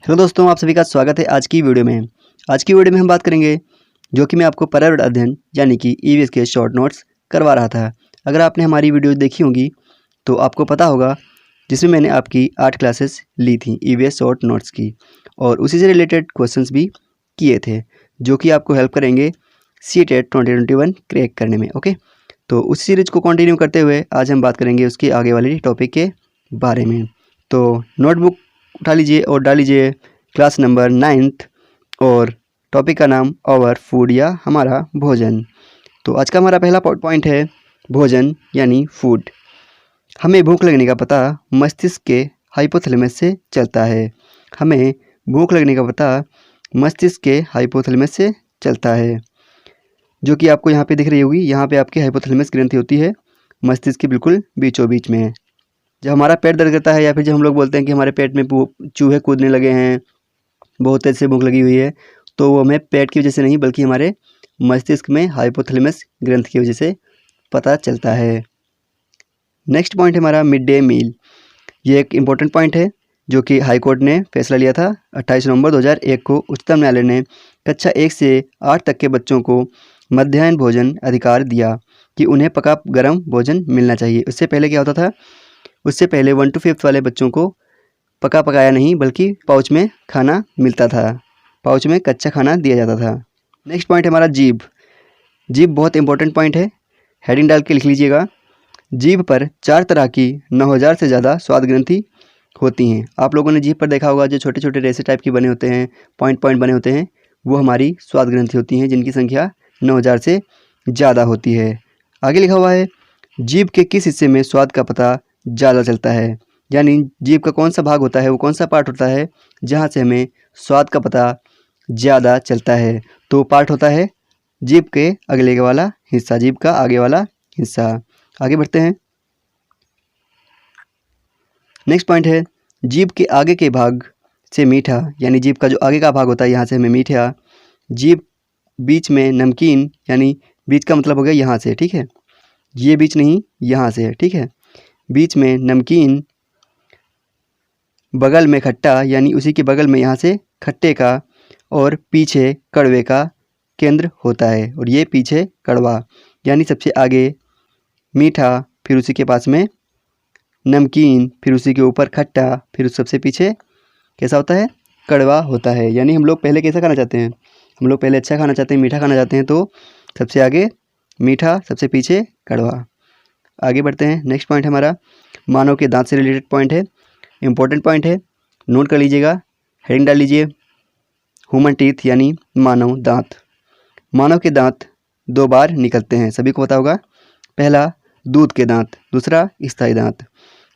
Hello दोस्तों, आप सभी का स्वागत है आज की वीडियो में। आज की वीडियो में हम बात करेंगे जो कि मैं आपको पर्यावरण अध्ययन यानी कि ईवीएस के शॉर्ट नोट्स करवा रहा था। अगर आपने हमारी वीडियो देखी होगी तो आपको पता होगा, जिसमें मैंने आपकी 8 क्लासेस ली थी ईवीएस शॉर्ट नोट्स की, और उसी से रिलेटेड क्वेश्चंस भी किए थे जो कि आपको हेल्प करेंगे सीटेट 2021 क्रैक करने में। ओके, तो उस सीरीज को कंटिन्यू करते हुए आज हम बात करेंगे उसके आगे वाले टॉपिक के बारे में। तो नोटबुक उठा लीजिए और डाल लीजिए क्लास नंबर 9th, और टॉपिक का नाम आवर फूड या हमारा भोजन। तो आज का हमारा पहला पॉइंट है भोजन यानी फूड। हमें भूख लगने का पता मस्तिष्क के हाइपोथैलेमस से चलता है। हमें भूख लगने का पता मस्तिष्क के हाइपोथैलेमस से चलता है, जो कि आपको यहाँ पे दिख रही होगी। यहाँ पे आपकी हाइपोथैलेमस ग्रंथि होती है मस्तिष्क के बिल्कुल बीचों बीच में। जब हमारा पेट दर्द करता है या फिर जब हम लोग बोलते हैं कि हमारे पेट में चूहे कूदने लगे हैं, बहुत तेज से भूख लगी हुई है, तो वो हमें पेट की वजह से नहीं बल्कि हमारे मस्तिष्क में हाइपोथैलेमस ग्रंथि की वजह से पता चलता है। नेक्स्ट पॉइंट है हमारा मिड डे मील। ये एक इम्पोर्टेंट पॉइंट है जो कि हाई कोर्ट ने फैसला लिया था 28 नवंबर 2001 को। उच्चतम न्यायालय ने कक्षा 1 से 8 तक के बच्चों को मध्याह्न भोजन अधिकार दिया कि उन्हें पका गर्म भोजन मिलना चाहिए। उससे पहले क्या होता था, उससे पहले 1 to 5 वाले बच्चों को पका पकाया नहीं बल्कि पाउच में खाना मिलता था, पाउच में कच्चा खाना दिया जाता था। नेक्स्ट पॉइंट है हमारा जीभ। जीभ बहुत इंपॉर्टेंट पॉइंट है, हेडिंग डाल के लिख लीजिएगा। जीभ पर 4 तरह की 9000 से ज़्यादा स्वाद ग्रंथि होती हैं। आप लोगों ने जीभ पर देखा होगा, जो छोटे छोटे रेसे टाइप की बने होते हैं, पॉइंट पॉइंट बने होते हैं, वो हमारी स्वाद ग्रंथि होती हैं, जिनकी संख्या 9000 से ज़्यादा होती है। आगे लिखा हुआ है जीभ के किस हिस्से में स्वाद का पता ज़्यादा चलता है, यानी जीभ का कौन सा भाग होता है, वो कौन सा पार्ट होता है जहाँ से हमें स्वाद का पता ज़्यादा चलता है। तो पार्ट होता है जीभ के अगले वाला हिस्सा, जीभ का आगे वाला हिस्सा। आगे बढ़ते हैं। नेक्स्ट पॉइंट है जीभ के आगे के भाग से मीठा, यानी जीभ का जो आगे का भाग होता है यहाँ से हमें मीठा, जीभ बीच में नमकीन, यानी बीच का मतलब हो गया यहाँ से, ठीक है, ये बीच नहीं यहाँ से है, ठीक है, बीच में नमकीन, बगल में खट्टा, यानी उसी के बगल में यहाँ से खट्टे का, और पीछे कड़वे का केंद्र होता है, और ये पीछे कड़वा, यानी सबसे आगे मीठा, फिर उसी के पास में नमकीन, फिर उसी के ऊपर खट्टा, फिर उस सबसे पीछे कैसा होता है, कड़वा होता है। यानी हम लोग पहले कैसा खाना चाहते हैं, हम लोग पहले अच्छा खाना चाहते हैं, मीठा खाना चाहते हैं, तो सबसे आगे मीठा, सबसे पीछे कड़वा। आगे बढ़ते हैं। नेक्स्ट पॉइंट हमारा मानव के दांत से रिलेटेड पॉइंट है, इंपॉर्टेंट पॉइंट है, नोट कर लीजिएगा, हेडिंग डाल लीजिए ह्यूमन टीथ, यानी मानव दांत। मानव के दांत 2 बार निकलते हैं, सभी को पता होगा। पहला दूध के दांत, दूसरा स्थायी दांत।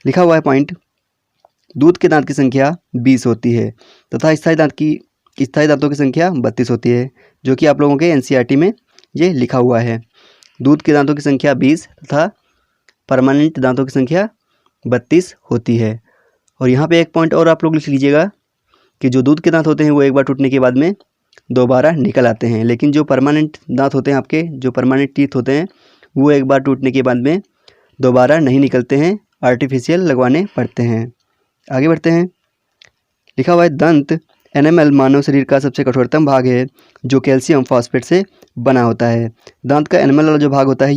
लिखा हुआ है पॉइंट, दूध के दांत की संख्या 20 होती है तथा स्थायी दांतों की संख्या 32 होती है, जो कि आप लोगों के एनसीईआरटी में ये लिखा हुआ है। दूध के दांतों की संख्या 20 तथा परमानेंट दांतों की संख्या 32 होती है। और यहाँ पे एक पॉइंट और आप लोग लिख लीजिएगा कि जो दूध के दांत होते हैं वो एक बार टूटने के बाद में दोबारा निकल आते हैं, लेकिन जो परमानेंट दांत होते हैं, आपके जो परमानेंट टीथ होते हैं, वो एक बार टूटने के बाद में दोबारा नहीं निकलते हैं, आर्टिफिशियल लगवाने पड़ते हैं। आगे बढ़ते हैं। लिखा हुआ है दंत एनिमल मानव शरीर का सबसे कठोरतम भाग है जो कैल्शियम फॉस्फेट से बना होता है। दांत का एनिमल वाला जो भाग होता है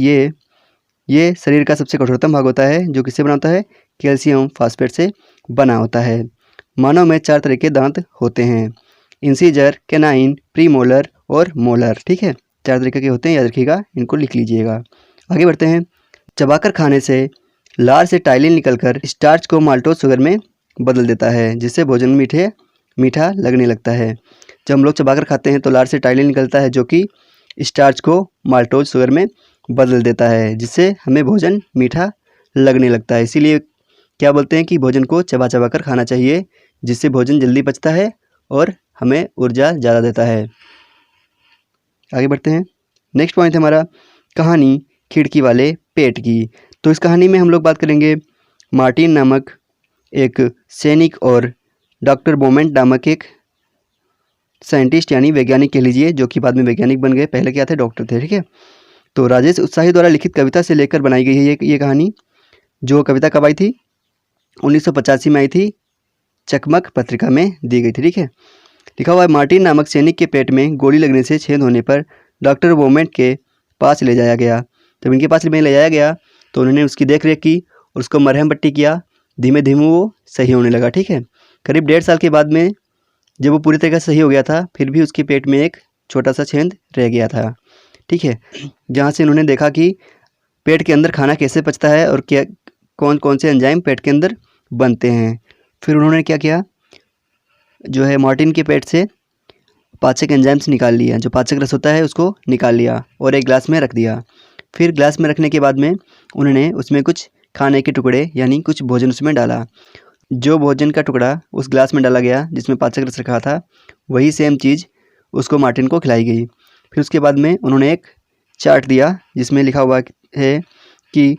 ये शरीर का सबसे कठोरतम भाग होता है, जो किससे बना होता है, कैल्शियम फॉस्फेट से बना होता है। मानव में 4 तरह के दांत होते हैं, इंसीजर, कैनाइन, प्रीमोलर और मोलर, ठीक है, 4 तरीके के होते हैं, याद रखिएगा, इनको लिख लीजिएगा। आगे बढ़ते हैं। चबाकर खाने से लार से टाइलिन निकलकर स्टार्च को माल्टोज शुगर में बदल देता है, जिससे भोजन मीठा लगने लगता है। जब हम लोग चबाकर खाते हैं तो लार से टाइलिन निकलता है, जो कि स्टार्च को माल्टोज शुगर में बदल देता है, जिससे हमें भोजन मीठा लगने लगता है। इसीलिए क्या बोलते हैं कि भोजन को चबा चबा कर खाना चाहिए, जिससे भोजन जल्दी पचता है और हमें ऊर्जा ज़्यादा देता है। आगे बढ़ते हैं। नेक्स्ट पॉइंट है हमारा कहानी खिड़की वाले पेट की। तो इस कहानी में हम लोग बात करेंगे मार्टिन नामक एक सैनिक और डॉक्टर बोमेंट नामक एक साइंटिस्ट, यानी वैज्ञानिक कह लीजिए, जो कि बाद में वैज्ञानिक बन गए, पहले क्या थे, डॉक्टर थे, ठीक है। तो राजेश उत्साही द्वारा लिखित कविता से लेकर बनाई गई है ये कहानी। जो कविता कब आई थी, 1985 में आई थी, चकमक पत्रिका में दी गई थी। ठीक है, लिखा हुआ है मार्टिन नामक सैनिक के पेट में गोली लगने से छेद होने पर डॉक्टर वोमेंट के पास ले जाया गया। जब इनके पास में ले जाया गया तो उन्होंने उसकी देख रेख की और उसको मरहम पट्टी किया। धीमे धीमे वो सही होने लगा। ठीक है, करीब 1.5 साल के बाद में जब वो पूरी तरह से सही हो गया था, फिर भी उसके पेट में एक छोटा सा छेद रह गया था। ठीक है, जहाँ से उन्होंने देखा कि पेट के अंदर खाना कैसे पचता है और क्या कौन कौन से एंजाइम पेट के अंदर बनते हैं। फिर उन्होंने क्या किया, जो है मार्टिन के पेट से पाचक एंजाइम्स निकाल लिया, जो पाचक रस होता है उसको निकाल लिया और एक गिलास में रख दिया। फिर गिलास में रखने के बाद में उन्होंने उसमें कुछ खाने के टुकड़े यानी कुछ भोजन उसमें डाला। जो भोजन का टुकड़ा उस गिलास में डाला गया जिसमें पाचक रस रखा था, वही सेम चीज़ उसको मार्टिन को खिलाई गई। फिर उसके बाद में उन्होंने एक चार्ट दिया जिसमें लिखा हुआ है कि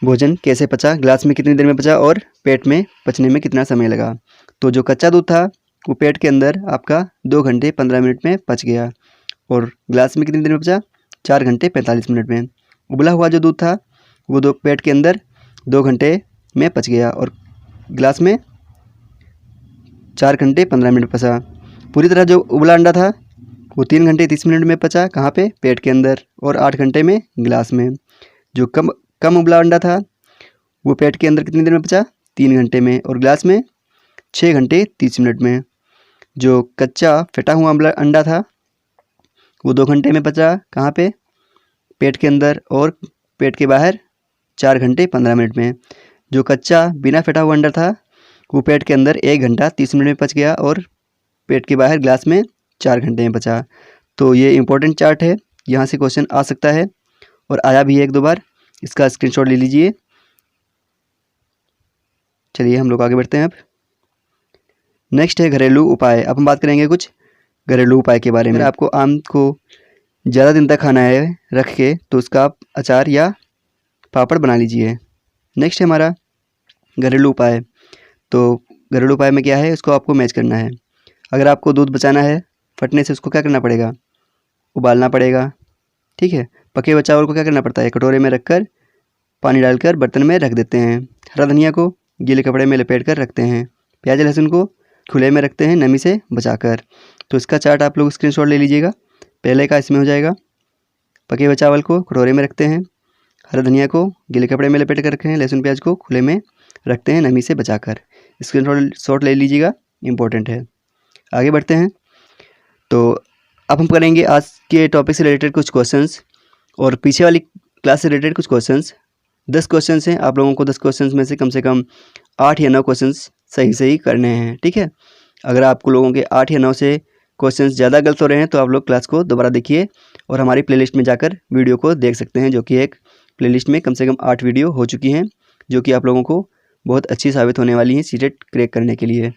भोजन कैसे पचा, गिलास में कितनी देर में पचा और पेट में पचने में कितना समय लगा। तो जो कच्चा दूध था वो पेट के अंदर आपका 2 घंटे 15 मिनट में पच गया और गिलास में कितनी देर में पचा, 4 घंटे 45 मिनट में। उबला हुआ जो दूध था वो पेट के अंदर 2 घंटे में पच गया और गिलास में 4 घंटे 15 मिनट पचा। पूरी तरह जो उबला अंडा था वो 3 घंटे 30 मिनट में पचा, कहाँ पे, पेट के अंदर, और 8 घंटे में गिलास में। जो कम उबला अंडा था वो पेट के अंदर कितनी देर में पचा, 3 घंटे में, और गिलास में 6 घंटे 30 मिनट में। जो कच्चा फटा हुआ अंडा था वो 2 घंटे में पचा, कहाँ पे, पेट के अंदर, और पेट के बाहर 4 घंटे 15 मिनट में। जो कच्चा बिना फटा हुआ अंडा था वो पेट के अंदर 1 घंटा 30 मिनट में पच गया और पेट के बाहर गिलास में 4 घंटे में पचा। तो ये इंपॉर्टेंट चार्ट है, यहाँ से क्वेश्चन आ सकता है और आया भी है 1-2 बार। इसका स्क्रीनशॉट ले लीजिए। चलिए हम लोग आगे बढ़ते हैं। अब नेक्स्ट है घरेलू उपाय। अब हम बात करेंगे कुछ घरेलू उपाय के बारे में। अगर आपको आम को ज़्यादा दिन तक खाना है रख के तो उसका आप अचार या पापड़ बना लीजिए। नेक्स्ट है हमारा घरेलू उपाय। तो घरेलू उपाय में क्या है, उसको आपको मैच करना है। अगर आपको दूध बचाना है फटने से, उसको क्या करना पड़ेगा, उबालना पड़ेगा। ठीक है, पके हुए चावल को क्या करना पड़ता है, कटोरे में रखकर पानी डालकर बर्तन में रख देते हैं। हरा धनिया को गीले कपड़े में लपेट कर रखते हैं। प्याज लहसुन को खुले में रखते हैं नमी से बचाकर। तो इसका चार्ट आप लोग स्क्रीनशॉट ले लीजिएगा। पहले का इसमें हो जाएगा, पके हुए चावल को कटोरे में रखते हैं, हरा धनिया को गीले कपड़े में लपेट कर रखते हैं, लहसुन प्याज को खुले में रखते हैं नमी से बचाकर। स्क्रीनशॉट ले लीजिएगा, इंपॉर्टेंट है। आगे बढ़ते हैं। तो अब हम करेंगे आज के टॉपिक से रिलेटेड कुछ क्वेश्चंस और पीछे वाली क्लास से रिलेटेड कुछ क्वेश्चंस। 10 क्वेश्चंस हैं, आप लोगों को 10 क्वेश्चंस में से कम 8 या 9 क्वेश्चंस सही करने हैं। ठीक है, अगर आपको लोगों के 8 या 9 से क्वेश्चंस ज़्यादा गलत हो रहे हैं तो आप लोग क्लास को दोबारा देखिए और हमारी प्लेलिस्ट में जाकर वीडियो को देख सकते हैं, जो कि एक प्लेलिस्ट में कम से कम 8 वीडियो हो चुकी हैं, जो कि आप लोगों को बहुत अच्छी साबित होने वाली हैं सीटेट क्रैक करने के लिए।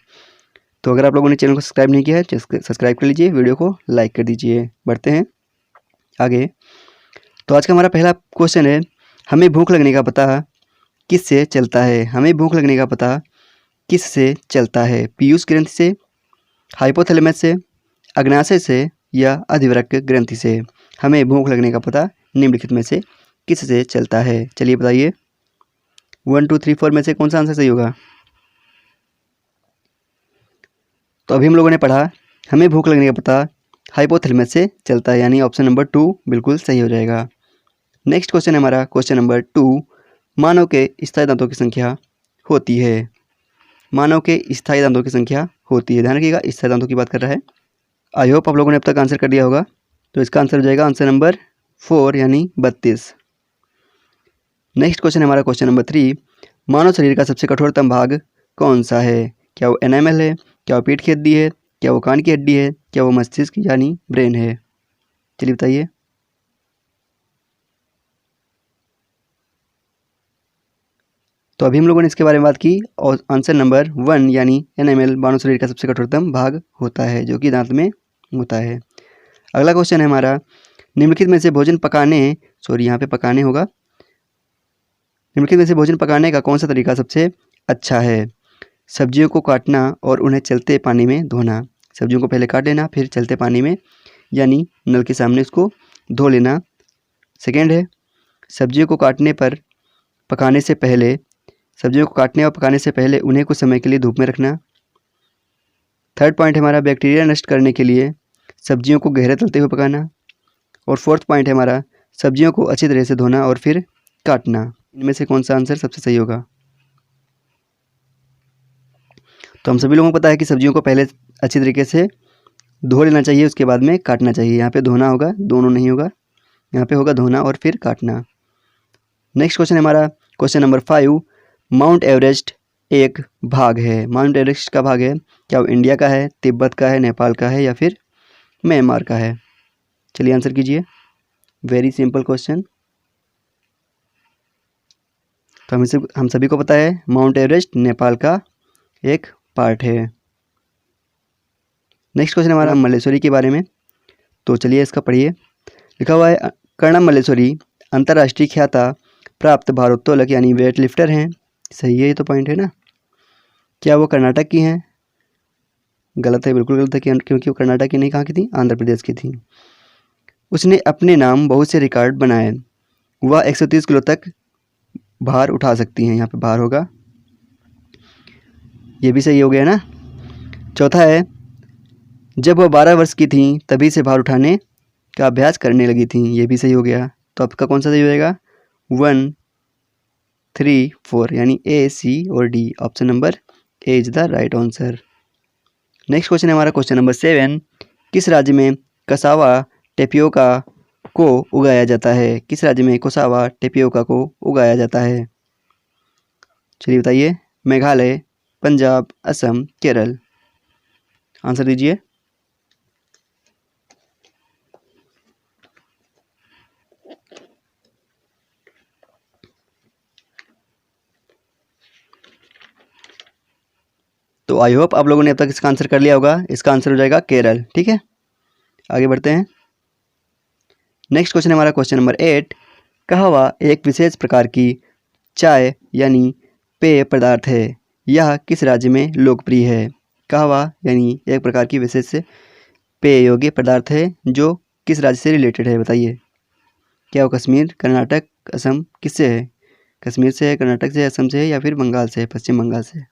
तो अगर आप लोगों ने चैनल को सब्सक्राइब नहीं किया है तो सब्सक्राइब कर लीजिए, वीडियो को लाइक कर दीजिए। बढ़ते हैं आगे। तो आज का हमारा पहला क्वेश्चन है, हमें भूख लगने का पता किससे चलता है। हमें भूख लगने का पता किससे चलता है, पीयूष ग्रंथि से, हाइपोथैलेमस से, अग्नाशय से या अधिवृक्क ग्रंथि से। हमें भूख लगने का पता निम्नलिखित में से किससे चलता है, चलिए बताइए। 1 2 3 4 में से कौन सा आंसर सही होगा। तो अभी हम लोगों ने पढ़ा हमें भूख लगने का पता हाइपोथैलेमस से चलता है, यानी ऑप्शन नंबर 2 बिल्कुल सही हो जाएगा। नेक्स्ट क्वेश्चन है हमारा क्वेश्चन नंबर 2, मानव के स्थायी दांतों की संख्या होती है। मानव के स्थायी दांतों की संख्या होती है, ध्यान रखिएगा स्थायी दांतों की बात कर रहा है। आई होप आप लोगों ने अब तक आंसर कर दिया होगा। तो इसका आंसर हो जाएगा आंसर नंबर 4 यानी 32। नेक्स्ट क्वेश्चन है हमारा क्वेश्चन नंबर 3, मानव शरीर का सबसे कठोरतम भाग कौन सा है। क्या वो एनामल है, क्या वो पीठ की हड्डी है, क्या वो कान की हड्डी है, क्या वो मस्तिष्क यानी ब्रेन है, चलिए बताइए। तो अभी हम लोगों ने इसके बारे में बात की और आंसर नंबर 1 यानी एनामल मानव शरीर का सबसे कठोरतम भाग होता है, जो कि दांत में होता है। अगला क्वेश्चन है हमारा, निम्नलिखित में से भोजन पकाने यहाँ पे पकाने होगा, निम्नलिखित में से भोजन पकाने का कौन सा तरीका सबसे अच्छा है। सब्जियों को काटना और उन्हें चलते पानी में धोना। सब्जियों को पहले काट लेना फिर चलते पानी में यानी नल के सामने उसको धो लेना। सेकेंड है, सब्जियों को काटने और पकाने से पहले उन्हें कुछ समय के लिए धूप में रखना। थर्ड पॉइंट है हमारा बैक्टीरिया नष्ट करने के लिए सब्जियों को गहरे तलते हुए पकाना। और फोर्थ पॉइंट है हमारा सब्जियों को अच्छी तरह से धोना और फिर काटना। इनमें से कौन सा आंसर सबसे सही होगा? तो हम सभी लोगों को पता है कि सब्जियों को पहले अच्छी तरीके से धो लेना चाहिए, उसके बाद में काटना चाहिए। यहाँ पे धोना होगा, दोनों नहीं होगा, यहाँ पे होगा धोना और फिर काटना। नेक्स्ट क्वेश्चन है हमारा क्वेश्चन नंबर 5। माउंट एवरेस्ट एक भाग है। माउंट एवरेस्ट का भाग है, क्या वो इंडिया का है, तिब्बत का है, नेपाल का है या फिर म्यांमार का है? चलिए आंसर कीजिए। Very simple question. तो हम सभी को पता है माउंट एवरेस्ट नेपाल का एक पार्ट है। नेक्स्ट क्वेश्चन हमारा मल्लेश्वरी के बारे में। तो चलिए इसका पढ़िए। लिखा हुआ है कर्णम मल्लेश्वरी अंतर्राष्ट्रीय ख्याता प्राप्त भारोत्तोलक यानी वेट लिफ्टर हैं। सही है, ये तो पॉइंट है ना। क्या वो कर्नाटक की हैं? गलत है, बिल्कुल गलत है, क्योंकि वो कर्नाटक की नहीं, कहाँ की थी? आंध्र प्रदेश की थी। उसने अपने नाम बहुत से रिकॉर्ड बनाए। वह 130 किलो तक भार उठा सकती हैं। यहाँ पे भार होगा, ये भी सही हो गया ना। चौथा है जब वह 12 वर्ष की थी तभी से भार उठाने का अभ्यास करने लगी थी। ये भी सही हो गया। तो आपका कौन सा सही हो जाएगा? 1, 3, 4 यानी A, C और D। Option number A is the right answer. Next question है हमारा क्वेश्चन नंबर 7। किस राज्य में कसावा टेपियोका को उगाया जाता है? किस राज्य में कसावा टेपियोका को उगाया जाता है? चलिए बताइए। मेघालय, पंजाब, असम, केरल। आंसर दीजिए। तो आई होप आप लोगों ने अब तक इसका आंसर कर लिया होगा। इसका आंसर हो जाएगा केरल। ठीक है, आगे बढ़ते हैं। नेक्स्ट क्वेश्चन है हमारा क्वेश्चन नंबर 8। कहवा एक विशेष प्रकार की चाय यानी पेय पदार्थ है। यह किस राज्य में लोकप्रिय है? कहवा यानी एक प्रकार की विशेष पेय योग्य पदार्थ है जो किस राज्य से रिलेटेड है? बताइए। क्या वो कश्मीर, कर्नाटक, असम, किससे है? कश्मीर से है, कर्नाटक से है, असम से है या फिर बंगाल से है, पश्चिम बंगाल से?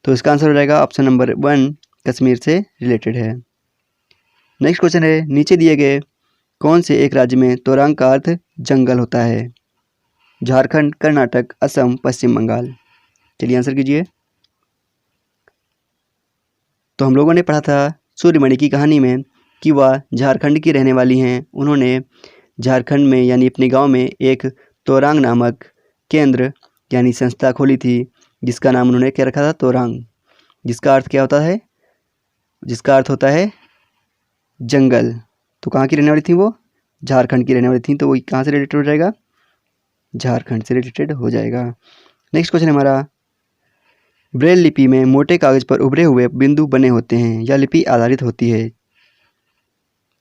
तो इसका आंसर हो जाएगा ऑप्शन नंबर 1, कश्मीर से रिलेटेड है। नेक्स्ट क्वेश्चन है नीचे दिए गए कौन से एक राज्य में तोरंग का अर्थ जंगल होता है? झारखंड, कर्नाटक, असम, पश्चिम बंगाल। चलिए आंसर कीजिए। तो हम लोगों ने पढ़ा था सूर्यमणि की कहानी में कि वह झारखंड की रहने वाली हैं। उन्होंने झारखंड में यानी अपने गांव में एक तोरांग नामक केंद्र यानी संस्था खोली थी, जिसका नाम उन्होंने क्या रखा था? तोरांग। जिसका अर्थ क्या होता है? जिसका अर्थ होता है जंगल। तो कहाँ की रहने वाली थी वो? झारखंड की रहने वाली थी। तो वो कहाँ से रिलेटेड हो जाएगा? झारखंड से रिलेटेड हो जाएगा। नेक्स्ट क्वेश्चन हमारा ब्रेल लिपि में मोटे कागज पर उभरे हुए बिंदु बने होते हैं। यह लिपि आधारित होती है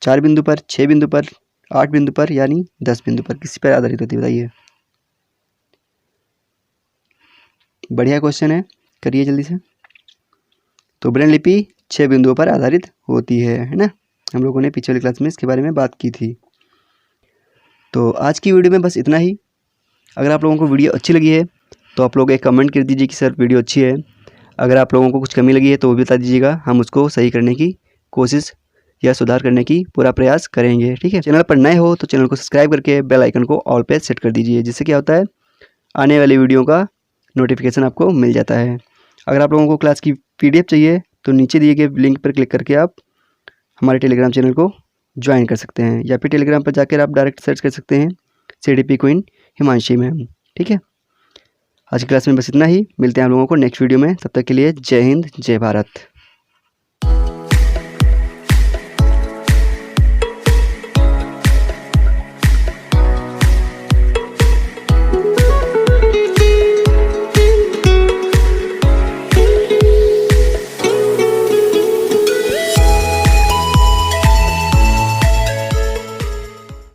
4 बिंदु पर, 6 बिंदु पर, 8 बिंदु पर यानी 10 बिंदु पर। किसी पर आधारित होती है? बताइए। बढ़िया क्वेश्चन है, करिए जल्दी से। तो ब्रेल लिपि 6 बिंदुओं पर आधारित होती है ना। हम लोगों ने पिछले क्लास में इसके बारे में बात की थी। तो आज की वीडियो में बस इतना ही। अगर आप लोगों को वीडियो अच्छी लगी है तो आप लोग एक कमेंट कर दीजिए कि सर वीडियो अच्छी है। अगर आप लोगों को कुछ कमी लगी है तो वो भी बता दीजिएगा, हम उसको सही करने की कोशिश या सुधार करने की पूरा प्रयास करेंगे। ठीक है, चैनल पर नए हो तो चैनल को सब्सक्राइब करके बेल आइकन को ऑल पे सेट कर दीजिए, जिससे क्या होता है आने वाली वीडियो का नोटिफिकेशन आपको मिल जाता है। अगर आप लोगों को क्लास की PDF चाहिए तो नीचे दिए गए लिंक पर क्लिक करके आप हमारे टेलीग्राम चैनल को ज्वाइन कर सकते हैं, या फिर टेलीग्राम पर जाकर आप डायरेक्ट सर्च कर सकते हैं CDP क्वीन हिमांशी मैम। ठीक है, आज की क्लास में बस इतना ही। मिलते हैं हम लोगों को नेक्स्ट वीडियो में। तब तक के लिए जय हिंद, जय भारत।